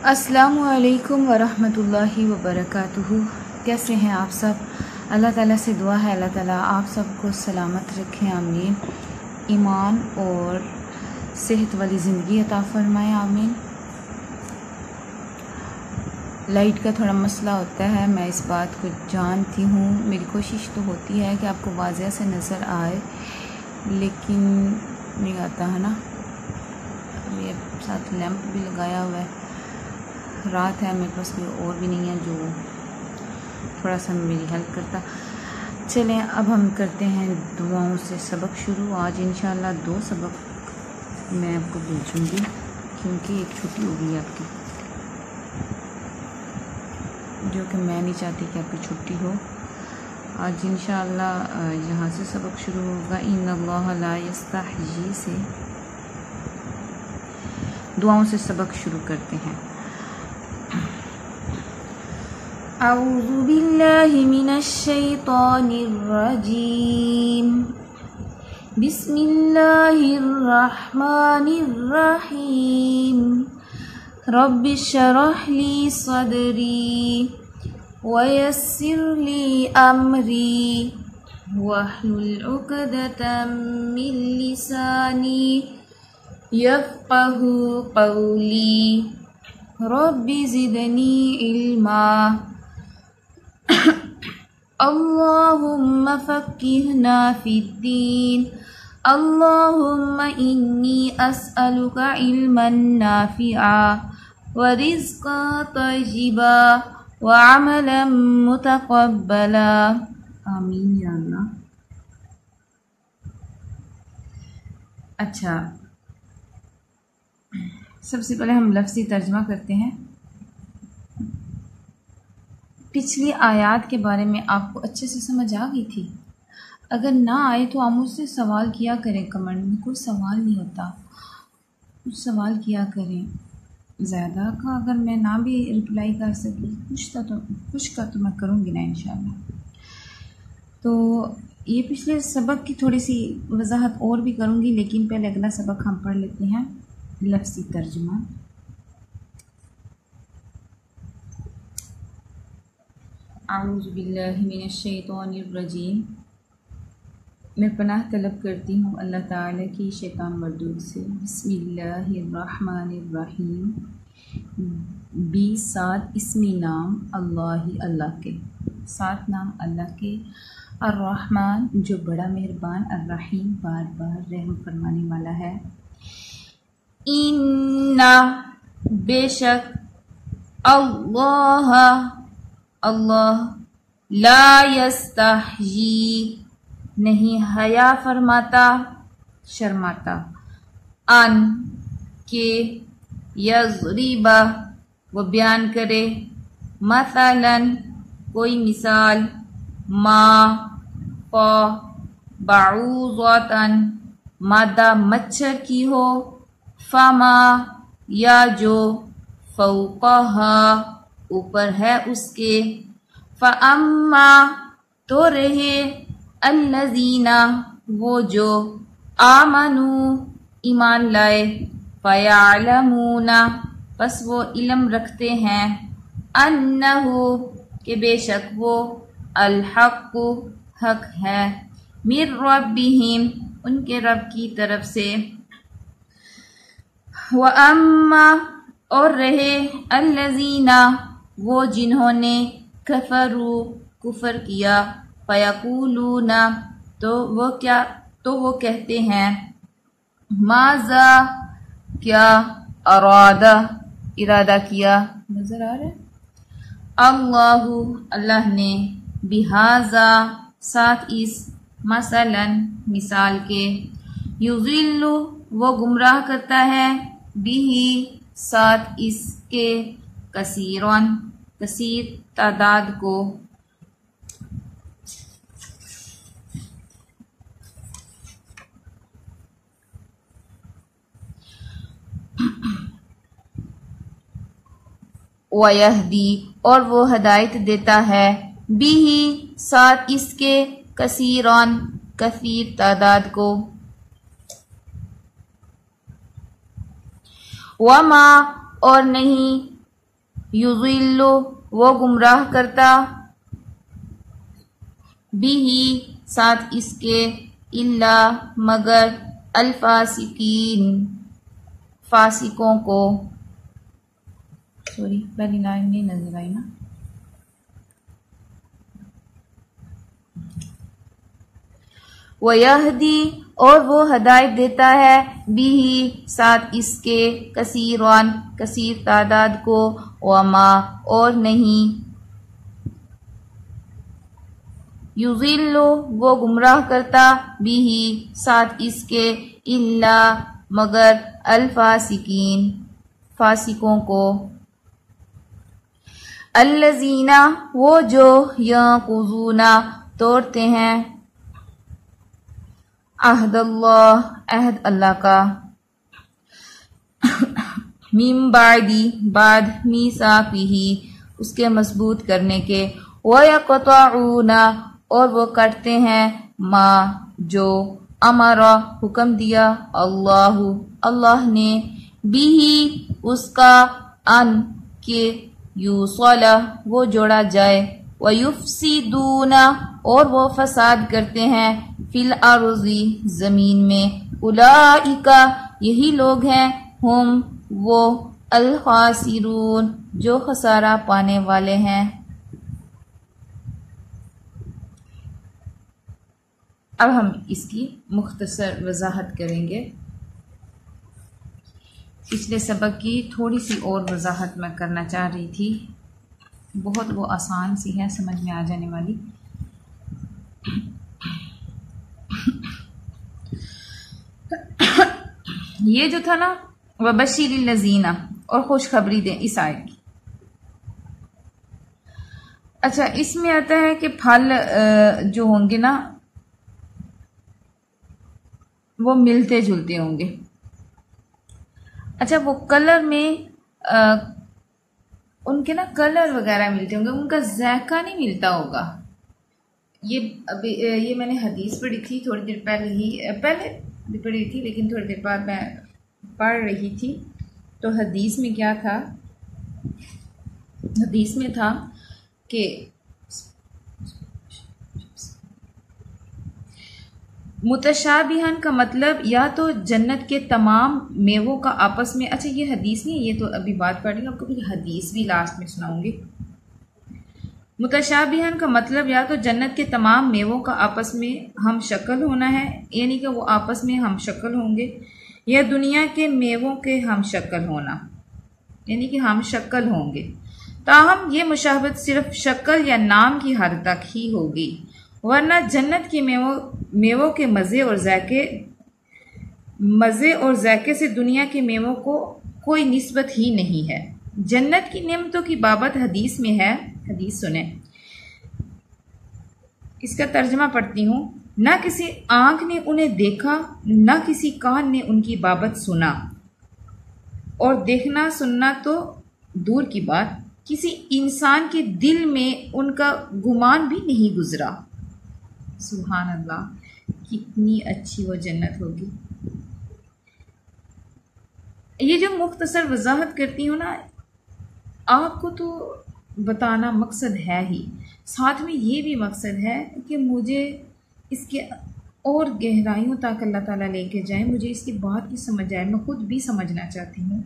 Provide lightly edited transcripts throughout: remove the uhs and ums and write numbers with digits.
अस्सलामुअलैकुम वरहमतुल्लाहि वबरकातुहू। कैसे हैं आप सब? अल्लाह ताला से दुआ है अल्लाह ताला आप सबको सलामत रखें, आमीन। ईमान और सेहत वाली ज़िंदगी अता फ़रमाएँ, आमीन। लाइट का थोड़ा मसला होता है, मैं इस बात को जानती हूँ। मेरी कोशिश तो होती है कि आपको वाज़ह से नज़र आए, लेकिन नहीं आता है ना। मेरे साथ लैंप भी लगाया हुआ है, रात है, मेरे पास कोई और भी नहीं है जो थोड़ा सा मेरी हेल्प करता। चलें अब हम करते हैं दुआओं से सबक शुरू। आज इंशाल्लाह 2 सबक मैं आपको भेजूँगी क्योंकि एक छुट्टी हो गई आपकी, जो कि मैं नहीं चाहती कि आपकी छुट्टी हो। आज इंशाल्लाह यहाँ से सबक शुरू होगा। इन्नल्लाह ला यस्तहयी से दुआओं से सबक शुरू करते हैं। अऊज़ु बिल्लाहि मिनश शैतानिर रजीम। बिस्मिल्लाहिर रहमानिर रहीम। रब्बि शरह ली सदरी वयस्सिर ली अमरी वहलुल उक़दतम मिन लिसानी यफ़क़हू क़ौली। रब्बि ज़िदनी इल्मा। अल्लाहुम्मा फ़क़्क़िहना फ़िद्दीन। अल्लाहुम्मा इन्नी अस्अलुका इल्मन नाफ़िआ व रिज़्क़न तय्यिबा व अमलन मुतक़ब्बला। आमीन या अल्लाह। अच्छा, सबसे पहले हम लफ्ज़ी तर्जमा करते हैं। पिछली आयत के बारे में आपको अच्छे से समझ आ गई थी? अगर ना आए तो आप मुझसे सवाल किया करें कमेंट में, कोई सवाल नहीं होता, कुछ सवाल किया करें। ज़्यादा का अगर मैं ना भी रिप्लाई कर सकी कुछ का तो मैं करूँगी ना इंशाल्लाह। तो ये पिछले सबक की थोड़ी सी वजाहत और भी करूँगी, लेकिन पहले अगला सबक हम पढ़ लेते हैं, लफ्ज़ी तर्जुमा। आऊज़ु बिल्लाहि मिनश शैतानिर रजीम। मैं पनाह तलब करती हूँ अल्लाह ताला की शैतान मरदूद से। बिस्मिल्लाहिर रहमानिर रहीम। 7 इसमी नाम अल्लाह के, 7 नाम अल्लाह के। अर्रहमान जो बड़ा मेहरबान, अर्रहीम बार बार रहम फरमाने वाला है। इन्ना बेशक, अल्लाह ला यस्तहयी नहीं हया फरमाता, शर्माता, अन के यज़रिबा वो बयान करे, मसलन कोई मिसाल, मा फ बाऊज़तन मादा मच्छर की हो, फमा या जो फ़ौक़हा ऊपर है उसके, फ़अम्मा तो रहे, अल्लज़ीना वो जो, आमनू ईमान लाए, फ़यअलमूना बस वो इल्म रखते हैं, अन्नहु के बेशक वो, अल-हक़्क़ु हक है, मिर रब्बिहिम उनके रब की तरफ से, व अम्मा और रहे, अल्लज़ीना वो जिन्होंने, कफरू कुफर किया, फयकूलूना तो वो कहते हैं, माज़ा क्या, अरादा इरादा किया, नजर आ रहा है, अल्लाहु अल्लाह ने, बिहाजा साथ इस, मसलन मिसाल के, युज़िल्लु वो गुमराह करता है, बिही साथ इसके, कसीरन कसीर तादाद को, वयहदी और वो हदायत देता है, बिही साथ इसके, कसीरन कसीर तादाद को, वमा और नहीं युज़िल्लु वो गुमराह करता, बिही साथ इसके, इल्ला मगर, अल्फासिकीन फासिकों को। सॉरी पहली लाइन नहीं नजर आई ना। वयहदी और वो हदायत देता है, बिही साथ इसके, कसीरान कसीर तादाद को, वमा और नहीं, युज़िल्लु वो गुमराह करता, बिही साथ इसके, इल्ला मगर, अल्फासिकीन फासिकों को। अल्लज़ीना वो जो यंकुज़ूना तोड़ते हैं, अहदल्लाह अहद अल्लाह का, मिन बादी बाद मीसाकिही उसके मजबूत करने के, वयक़तऊना और वो करते हैं, मा जो, अमरा हुक्म दिया, अल्लाहु अल्लाह ने, बिही उसका, अन के, यूसला वो जोड़ा जाए, वयुफ्सिदूना और वो फसाद करते हैं, फिल अर्ज़ी जमीन में, उलाइका यही लोग हैं, हम वो, अल खासिरून जो खसारा पाने वाले हैं। अब हम इसकी मुख्तसर वजाहत करेंगे। पिछले सबक की थोड़ी सी और वजाहत मैं करना चाह रही थी, बहुत वो आसान सी है, समझ में आ जाने वाली। ये जो था ना, वबशीरिल लज़ीना और खुशखबरी दें इस आयत की। अच्छा, इसमें आता है कि फल जो होंगे ना वो मिलते जुलते होंगे। अच्छा, वो कलर में उनके ना कलर वगैरह मिलते होंगे, उनका जायका नहीं मिलता होगा। ये अभी ये मैंने हदीस पढ़ी थी थोड़ी देर पहले भी पढ़ी थी, लेकिन थोड़ी देर बाद मैं पढ़ रही थी तो हदीस में क्या था, हदीस में था कि मुतशाबिहन का मतलब या तो जन्नत के तमाम मेवों का आपस में, अच्छा ये हदीस नहीं है, ये तो अभी बात पढ़ रही हूँ, आपको फिर हदीस भी लास्ट में सुनाऊंगी। मुतशाबिहन का मतलब या तो जन्नत के तमाम मेवों का आपस में हम शक्ल होना है, यानी कि वो आपस में हम शक्ल होंगे, या दुनिया के मेवों के हम शक्ल होना, यानी कि हम शक्ल होंगे। ताहम ये मुशाबत सिर्फ शक्ल या नाम की हद तक ही होगी, वरना जन्नत के मेवों के मज़े और जायके से दुनिया के मेवों को कोई निस्बत ही नहीं है। जन्नत की नेमतों की बाबत हदीस में है, हदीस सुने, इसका तर्जमा पढ़ती हूँ। ना किसी आंख ने उन्हें देखा, ना किसी कान ने उनकी बाबत सुना, और देखना सुनना तो दूर की बात, किसी इंसान के दिल में उनका गुमान भी नहीं गुजरा। सुभान अल्लाह, कितनी अच्छी वो जन्नत होगी। ये जो मुख्तसर वजाहत करती हूँ ना, आपको तो बताना मकसद है ही, साथ में ये भी मकसद है कि मुझे इसके और गहराइयों तक अल्लाह ताला लेके जाए, मुझे इसकी बात भी समझ आए, मैं खुद भी समझना चाहती हूँ।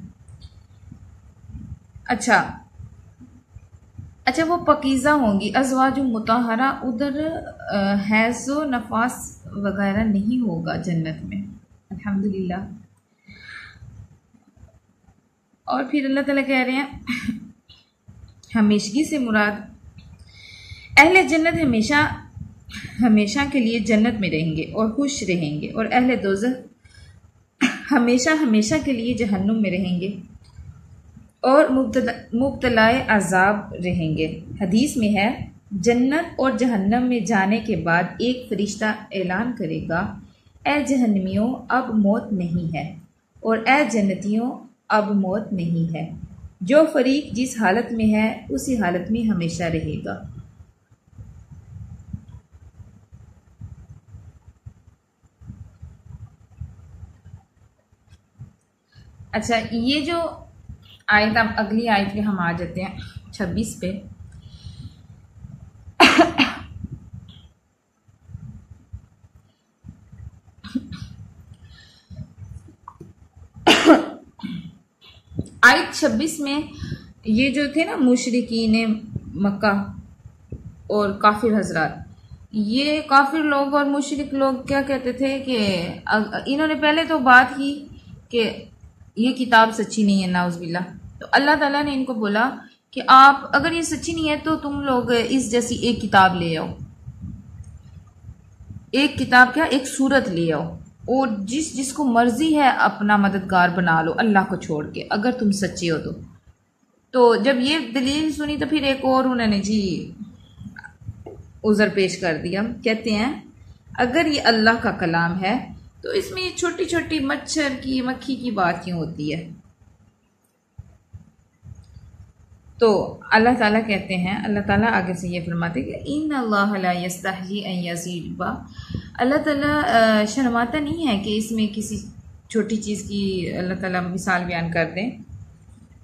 अच्छा, वो पकीज़ा होंगी, अज़वाजु मुताहरा, उधर हैज़ो नफास वगैरह नहीं होगा जन्नत में, अल्हम्दुलिल्लाह। और फिर अल्लाह ताला कह रहे हैं हमेशगी से मुराद अहले जन्नत हमेशा के लिए जन्नत में रहेंगे और खुश रहेंगे, और अहले दोज़ख हमेशा के लिए जहन्नुम में रहेंगे और मुब्तलाए अजाब रहेंगे। हदीस में है, जन्नत और जहन्नम में जाने के बाद एक फरिश्ता ऐलान करेगा, ए जहन्नमियों अब मौत नहीं है, और ए जन्नतियों अब मौत नहीं है। जो फरीक जिस हालत में है उसी हालत में हमेशा रहेगा। अच्छा, ये जो आयत, अब अगली आयत पे हम आ जाते हैं 26 पे। आयत 26 में ये जो थे ना मुशरिकीन मक्का और काफिर हजरात, ये काफिर लोग और मुशरिक लोग क्या कहते थे कि इन्होंने पहले तो बात की कि ये किताब सच्ची नहीं है, नाउज़ुबिल्लाह। तो अल्लाह ताला ने इनको बोला कि आप अगर ये सच्ची नहीं है तो तुम लोग इस जैसी एक किताब ले आओ। एक किताब क्या, एक सूरत ले आओ, और जिसको मर्जी है अपना मददगार बना लो अल्लाह को छोड़ के, अगर तुम सच्चे हो तो जब ये दलील सुनी तो फिर एक और उन्होंने जी उज़र पेश कर दिया। कहते हैं अगर ये अल्लाह का कलाम है तो इसमें छोटी छोटी मच्छर की मक्खी की बात क्यों होती है। तो अल्लाह ताला कहते हैं, अल्लाह ताला आगे से ये फरमाते हैं कि इन अल्लाह ला यस्तहयी अन यज़िबा, अल्लाह ताला शर्माता नहीं है कि इसमें किसी छोटी चीज़ की अल्लाह ताला मिसाल बयान कर दें।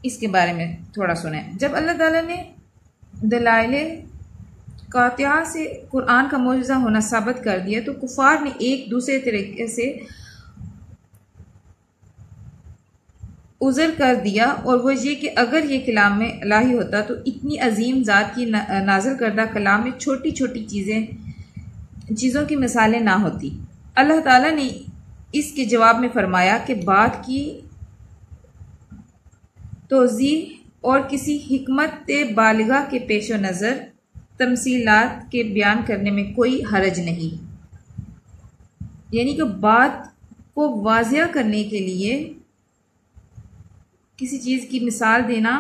इसके बारे में थोड़ा सुने। जब अल्लाह ताला ने दलाइले कातिया से कुरान का मौजज़ा होना साबित कर दिया तो कुफार ने एक दूसरे तरीके से उज़र कर दिया, और वो ये कि अगर ये कलाम में इलाही होता तो इतनी अजीम ज़ात की नाज़िल करदा कलाम में छोटी छोटी चीज़ों की मिसालें ना होती। अल्लाह ताला ने इसके जवाब में फरमाया कि बात की तोज़ीह और किसी हिकमत बालिगा के पेश नज़र तमसीलात के बयान करने में कोई हरज नहीं, यानी कि बात को वाज़िया करने के लिए किसी चीज़ की मिसाल देना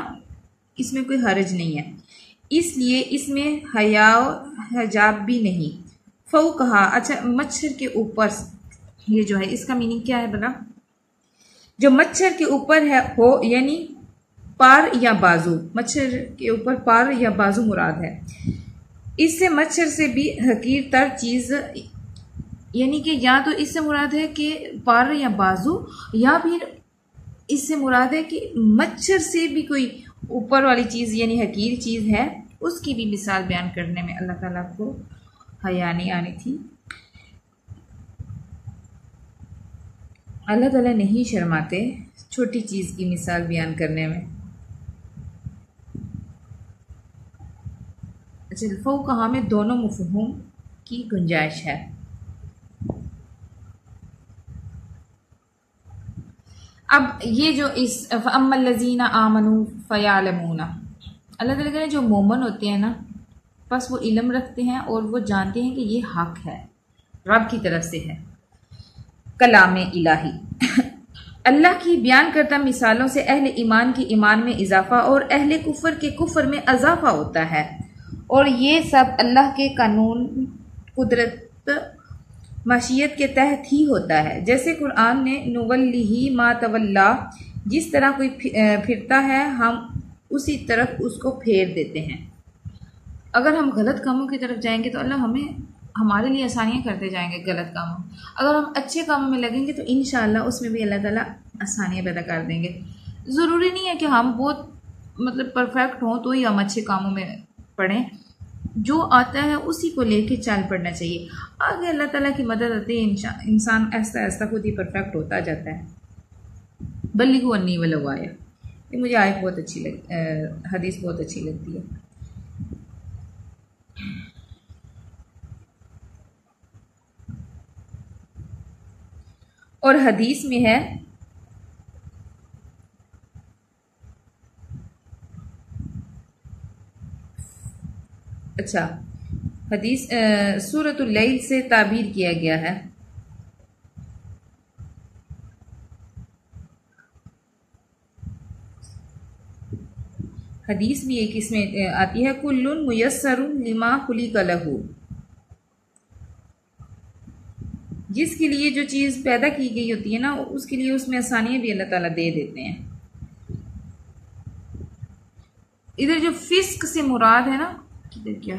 इसमें कोई हरज नहीं है, इसलिए इसमें हया हजाब भी नहीं। फ़ऊ कहा, अच्छा मच्छर के ऊपर, ये जो है इसका मीनिंग क्या है बना, जो मच्छर के ऊपर है हो यानी पार या बाजू, मच्छर के ऊपर पार या बाजू मुराद है। इससे मच्छर से भी हकीर तर चीज, यानी कि या तो इससे मुराद है कि पार या बाजू, या फिर इससे मुराद है कि मच्छर से भी कोई ऊपर वाली चीज यानी हकीर चीज है, उसकी भी मिसाल बयान करने में अल्लाह ताला को हया नहीं आनी थी। अल्लाह ताला नहीं शर्माते छोटी चीज की मिसाल बयान करने में। अच्छा, फ़ऊ कहा में दोनों मफ़हूम की गुंजाइश है। अब ये जो इस अम्मल्लज़ीना आमनू फ़यालमूना, अल्लाह ताला ने जो मोमन होते हैं ना, बस वो इल्म रखते हैं और वो जानते हैं कि ये हक है, रब की तरफ से है, कलाम इलाही। अल्लाह की बयान करता मिसालों से अहले ईमान के ईमान में इजाफा और अहले कुफर के कुफर में अजाफा होता है, और ये सब अल्लाह के कानून कुदरत मशीयत के तहत ही होता है। जैसे कुरान ने नुवल्लिही मा तवल्ला, जिस तरह कोई फिरता है हम उसी तरफ उसको फेर देते हैं। अगर हम गलत कामों की तरफ जाएंगे तो अल्लाह हमारे लिए आसानियाँ करते जाएंगे गलत कामों, अगर हम अच्छे कामों में लगेंगे तो इंशाअल्लाह उसमें भी अल्लाह ताला आसानियाँ पैदा कर देंगे। ज़रूरी नहीं है कि हम बहुत मतलब परफेक्ट हों तो ही हम अच्छे कामों में पढ़ें, जो आता है उसी को लेके चल पड़ना चाहिए। आगे अल्लाह ताला की मदद आती है, इंसान ऐसा ऐसा खुद ही परफेक्ट होता जाता है। बल्लिगु अन्नी वलो आया, ये मुझे आयत बहुत अच्छी हदीस बहुत अच्छी लगती है। और हदीस में है, अच्छा हदीस सूरतुल लैल से ताबीर किया गया है। हदीस भी एक इसमें आती है, कुल्लुन मुयस्सरुन लिमा खुलिक़ लहू, जिसके लिए जो चीज़ पैदा की गई होती है ना उसके लिए उसमें आसानियाँ भी अल्लाह ताला दे देते हैं। इधर जो फिस्क से मुराद है ना, किधर क्या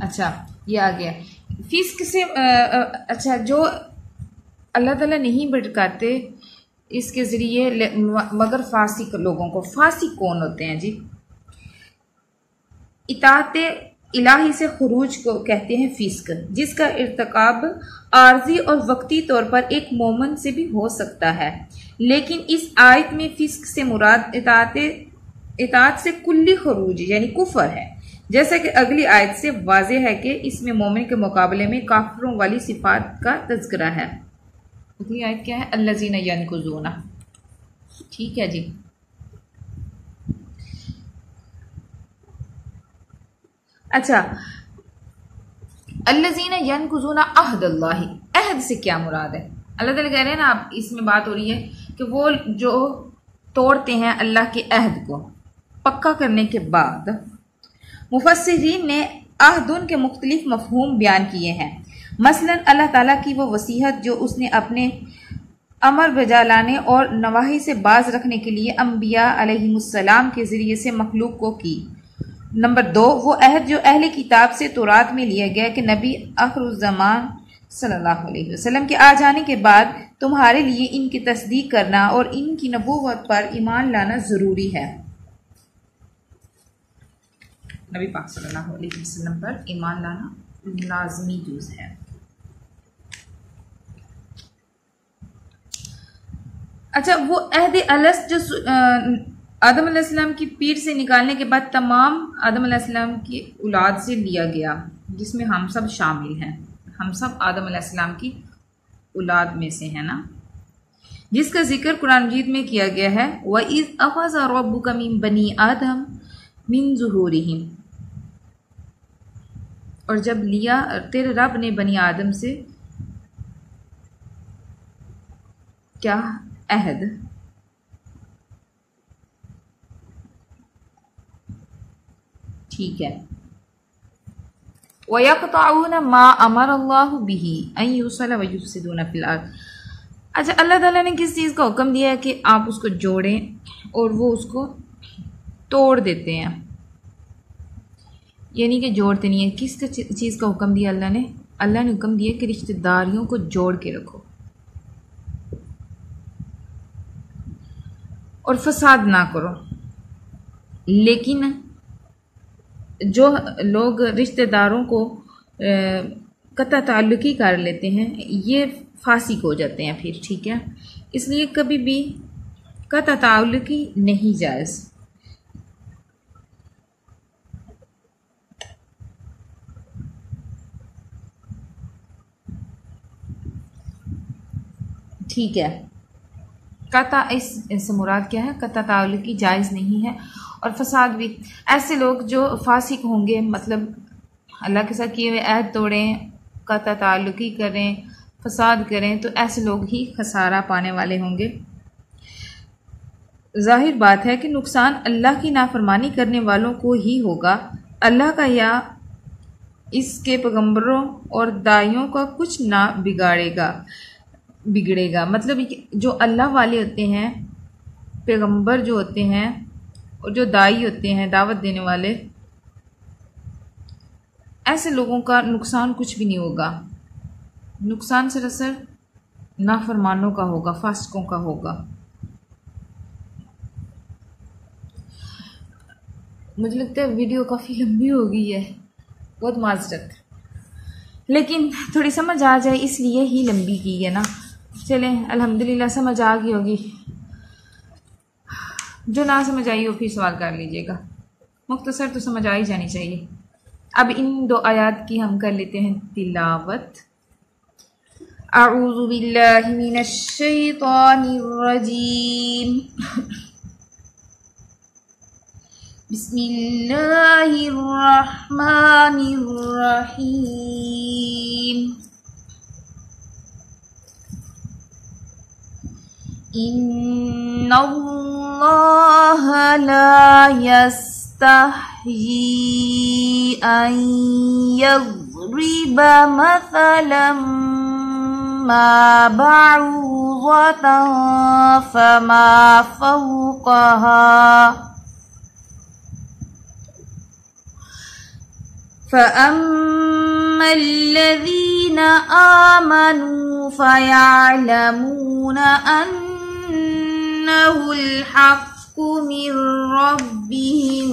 अच्छा ये आ गया फिस्क से अच्छा जो अल्लाह ताला नहीं भटकाते इसके ज़रिए मगर फासिक लोगों को, फासिक कौन होते हैं जी? इताअत इलाही से खुरूज को कहते हैं फिस्क, जिसका इर्तकाब आर्जी और वक्ती तौर पर एक मोमन से भी हो सकता है। लेकिन इस आयत में फिस्क से मुराद इताअत से कुल्ली खुरूज यानी कुफर है, जैसा कि अगली आयत से वाज़ेह है कि इसमें मोमिन के मुकाबले में काफिरों वाली सिफात का तज़किरा है। अगली आयत क्या है? अल्लज़ीना यनकुज़ूना। ठीक है जी। अच्छा, अल्लज़ीना यनकुज़ूना अहदल्लाहि, अहद से क्या मुराद है? अल्लाह ताला कह रहे हैं ना, आप इसमें बात हो रही है कि वो जो तोड़ते हैं अल्लाह के अहद को पक्का करने के बाद। मुफस्सिरीन ने अहदुन के मुख्तलिफ मफहूम बयान किए हैं। मसलन अल्लाह ताला की वो वसीहत जो उसने अपने अमर बजा लाने और नवाही से बाज रखने के लिए अम्बिया अलैहिमुस्सलाम के ज़रिए से मखलूक को की। नंबर 2, वो अहद जो अहले किताब से तौरात में लिया गया कि नबी आखिरुज़्ज़मान सल्लल्लाहु अलैहि वसल्लम के आ जाने के बाद तुम्हारे लिए इनकी तस्दीक करना और इनकी नबूवत पर ईमान लाना ज़रूरी है। नबी पाक सल्लल्लाहु अलैहि वसल्लम पर ईमान लाना लाज़मी जुज़ है। अच्छा, वो अहद अलस जो आदम अलैहिस्सलाम की पीठ से निकालने के बाद तमाम आदम अलैहिस्सलाम की औलाद से लिया गया, जिसमें हम सब शामिल हैं, हम सब आदम अलैहिस्सलाम की औलाद में से हैं ना, जिसका जिक्र कुरान मजीद में किया गया है। व इज़ अख़ज़ रब्बुका मिन बनी आदम मिन ज़ुहूरिहिम, और जब लिया तेरे रब ने बनी आदम से क्या अहद। ठीक है। वयक़तऊन मा अमरल्लाहु बिही अन युसला व युफ़सिदून फ़िल अर्ज़। अच्छा, अल्लाह ताला ने किस चीज़ का हुक्म दिया है कि आप उसको जोड़ें और वो उसको तोड़ देते हैं, यानी कि जोड़ते नहीं है। किस चीज़ का हुक्म दिया अल्लाह ने? अल्लाह ने हुक्म दिया कि रिश्तेदारियों को जोड़ के रखो और फसाद ना करो। लेकिन जो लोग रिश्तेदारों को कता ताल्लुकी कर लेते हैं ये फासिक हो जाते हैं फिर। ठीक है, इसलिए कभी भी कता ताल्लुकी नहीं जायज़। ठीक है, कता इससे मुराद क्या है? कता ताल्लुकी जायज़ नहीं है। और फसाद भी, ऐसे लोग जो फासिक होंगे, मतलब अल्लाह के साथ किए हुए अहद तोड़ें, कता ताल्लुकी करें, फसाद करें, तो ऐसे लोग ही खसारा पाने वाले होंगे। जाहिर बात है कि नुकसान अल्लाह की नाफरमानी करने वालों को ही होगा। अल्लाह का या इसके पैगंबरों और दाइयों का कुछ ना बिगड़ेगा। मतलब जो अल्लाह वाले होते हैं, पैगंबर जो होते हैं और जो दाई होते हैं, दावत देने वाले, ऐसे लोगों का नुकसान कुछ भी नहीं होगा। नुकसान सरासर नाफरमानों का होगा, फासिकों का होगा। मुझे लगता है वीडियो काफ़ी लंबी हो गई है, बहुत माजरत, लेकिन थोड़ी समझ आ जाए इसलिए ही लंबी की है ना। चलें, अल्हम्दुलिल्लाह समझ आ गई होगी। जो ना समझ आई हो फिर सवाल कर लीजिएगा, मुख्तसर तो समझ आ ही जानी चाहिए। अब इन 2 आयात की हम कर लेते हैं तिलावत। अऊज़ु बिल्लाहि मिनश शैतानिर रजीम। बिस्मिल्लाहिर रहमानिर रहीम। इन्नल्लाहा ला यस्तहयी अन यज़रिबा मसलन मा बअूज़तन फमा फौक़हा फ़अम्मल्लज़ीन आमनू फ़यअलमून अन्नहुल हक़्क़ु मिर रब्बिहिम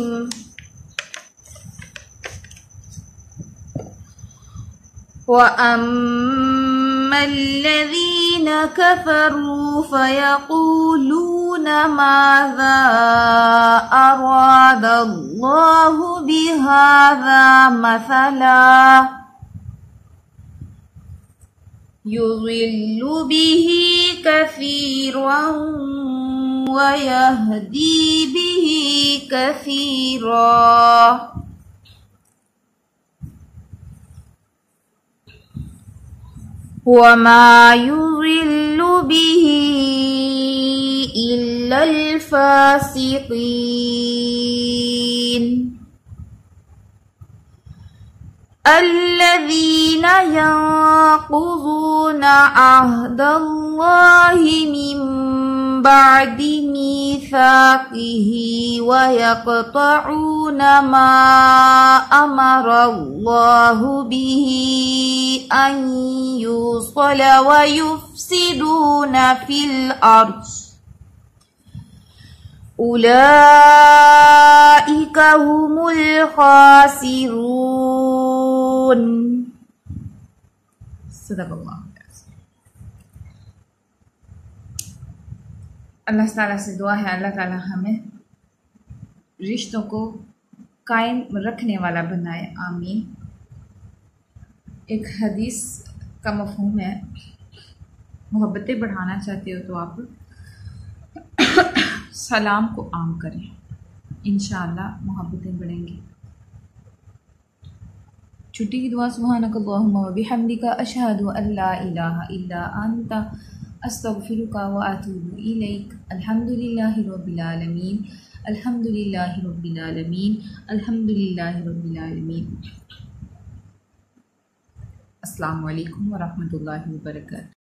व अम्मल्लज़ीन कफ़रू फ़यक़ूलून माज़ा अरादल्लाहु बिहाज़ा मसला युज़िल्लु बिही कसीरन व यहदी बिही कसीरा। वमा युज़िल्लु बिही इल्लल फ़ासिक़ीन अल्लज़ीन यंक़ुज़ून अहदल्लाहि मिन बअदि मीसाक़िही व यक़तऊन मा अमरल्लाहु बिही अन युस्ल व युफ़्सिदून फ़िल अर्ज़ उलाइका हुमुल ख़ासिरून। सदक़ल्लाहु। अल्लाह ताला से दुआ है अल्लाह ताला हमें रिश्तों को कायम रखने वाला बनाए, आमीन। एक हदीस का मफ़हूम है, मोहब्बतें बढ़ाना चाहते हो तो आप सलाम को आम करें, इंशाअल्लाह मोहब्बतें बढ़ेंगी। छुट्टी की दुआ सुब्हानकल्लाहुम्मा व बिहम्दिका अशहदु अल्ला इलाहा इल्ला अंता अस्तगफिरुका व अतूबु इलैक। अल्हम्दुलिल्लाहि रब्बिल आलमीन, अल्हम्दुलिल्लाहि रब्बिल आलमीन, अल्हम्दुलिल्लाहि रब्बिल आलमीन। अस्सलामु अलैकुम व रहमतुल्लाहि व बरकातुहू।